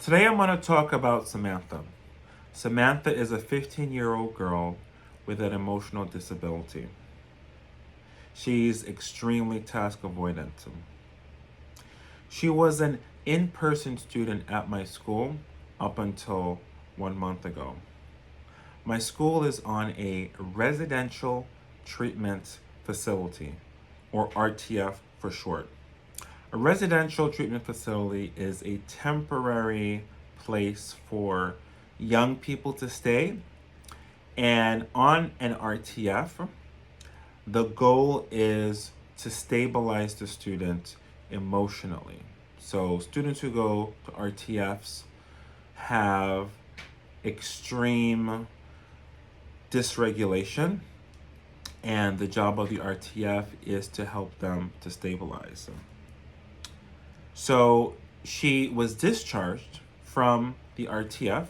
Today I'm going to talk about Samantha. Samantha is a 15-year-old girl with an emotional disability. She's extremely task avoidant. She was an in-person student at my school up until 1 month ago. My school is on a residential treatment facility, or RTF for short. A residential treatment facility is a temporary place for young people to stay. And on an RTF, the goal is to stabilize the student emotionally. So, students who go to RTFs have extreme dysregulation, and the job of the RTF is to help them to stabilize them. So she was discharged from the RTF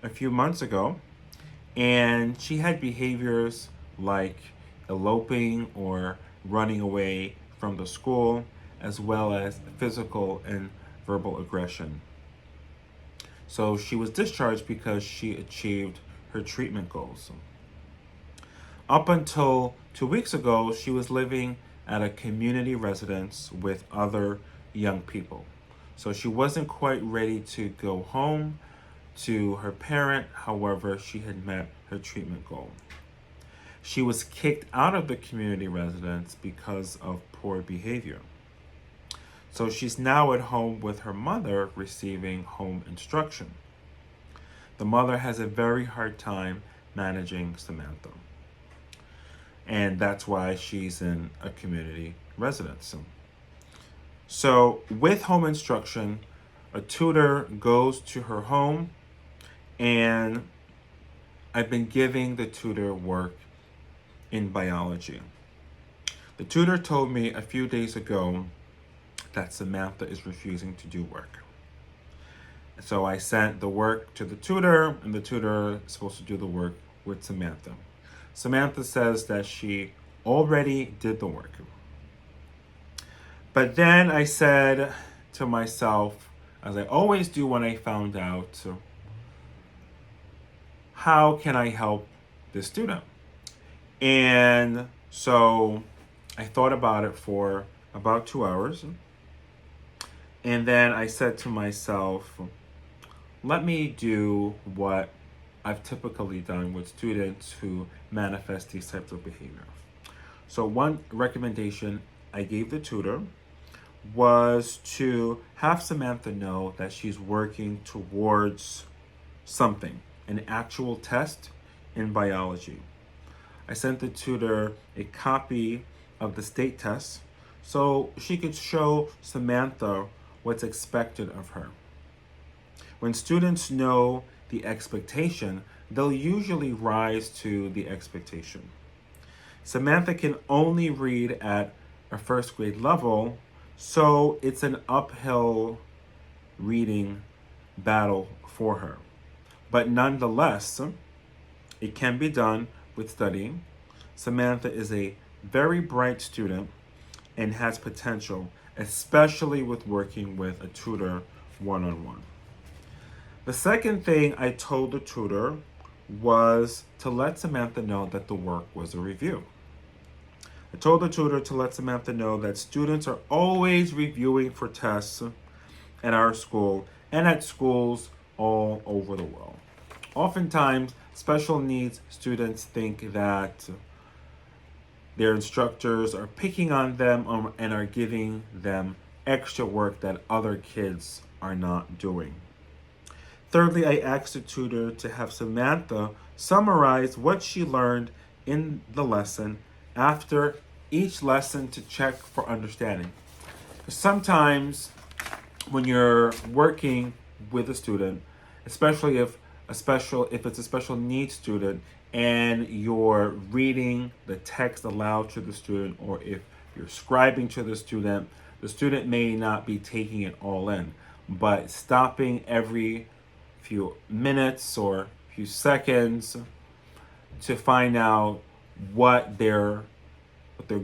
a few months ago, and she had behaviors like eloping or running away from the school, as well as physical and verbal aggression. So she was discharged because she achieved her treatment goals. Up until 2 weeks ago, she was living at a community residence with other young people. So she wasn't quite ready to go home to her parent. However, she had met her treatment goal. She was kicked out of the community residence because of poor behavior. So she's now at home with her mother receiving home instruction. The mother has a very hard time managing Samantha. And that's why she's in a community residence. So, with home instruction, a tutor goes to her home, and I've been giving the tutor work in biology. The tutor told me a few days ago that Samantha is refusing to do work. So I sent the work to the tutor, and the tutor is supposed to do the work with Samantha. Samantha says that she already did the work. But then I said to myself, as I always do when I found out, how can I help this student? And so I thought about it for about 2 hours. And then I said to myself, let me do what I've typically done with students who manifest these types of behavior. So one recommendation I gave the tutor was to have Samantha know that she's working towards something, an actual test in biology. I sent the tutor a copy of the state test so she could show Samantha what's expected of her. When students know the expectation, they'll usually rise to the expectation. Samantha can only read at a first grade level, so it's an uphill reading battle for her. But nonetheless, it can be done with studying. Samantha is a very bright student and has potential, especially with working with a tutor one-on-one. The second thing I told the tutor was to let Samantha know that the work was a review. I told the tutor to let Samantha know that students are always reviewing for tests at our school and at schools all over the world. Oftentimes, special needs students think that their instructors are picking on them and are giving them extra work that other kids are not doing. Thirdly, I asked the tutor to have Samantha summarize what she learned in the lesson after each lesson to check for understanding. Sometimes when you're working with a student, especially if it's a special needs student and you're reading the text aloud to the student, or if you're scribing to the student may not be taking it all in, but stopping every few minutes or few seconds to find out what they're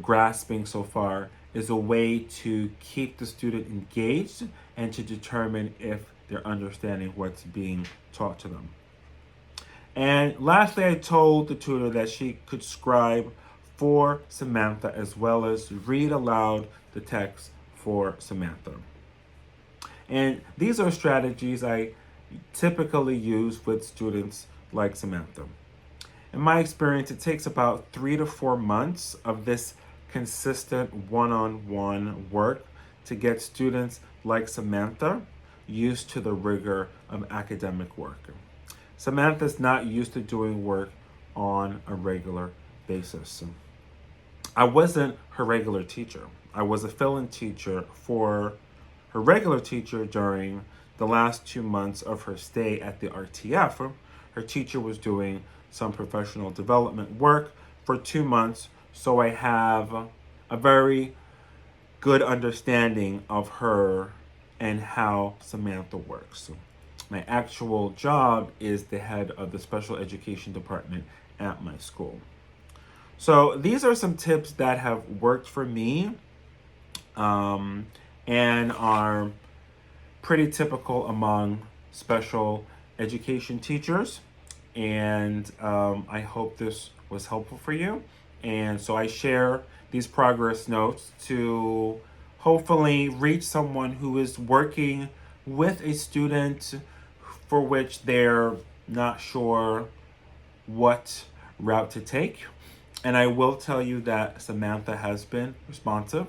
grasping so far is a way to keep the student engaged and to determine if they're understanding what's being taught to them. And lastly, I told the tutor that she could scribe for Samantha as well as read aloud the text for Samantha. And these are strategies I typically use with students like Samantha. In my experience, it takes about 3 to 4 months of this consistent one on one work to get students like Samantha used to the rigor of academic work. Samantha's not used to doing work on a regular basis. I wasn't her regular teacher. I was a fill-in teacher for her regular teacher during the last 2 months of her stay at the RTF. Her teacher was doing some professional development work for 2 months, so I have a very good understanding of her and how Samantha works. My actual job is the head of the special education department at my school. So these are some tips that have worked for me and are pretty typical among special education teachers. And I hope this was helpful for you. And so I share these progress notes to hopefully reach someone who is working with a student for which they're not sure what route to take. And I will tell you that Samantha has been responsive.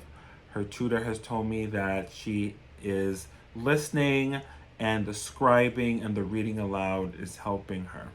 Her tutor has told me that she is listening and the scribing and the reading aloud is helping her.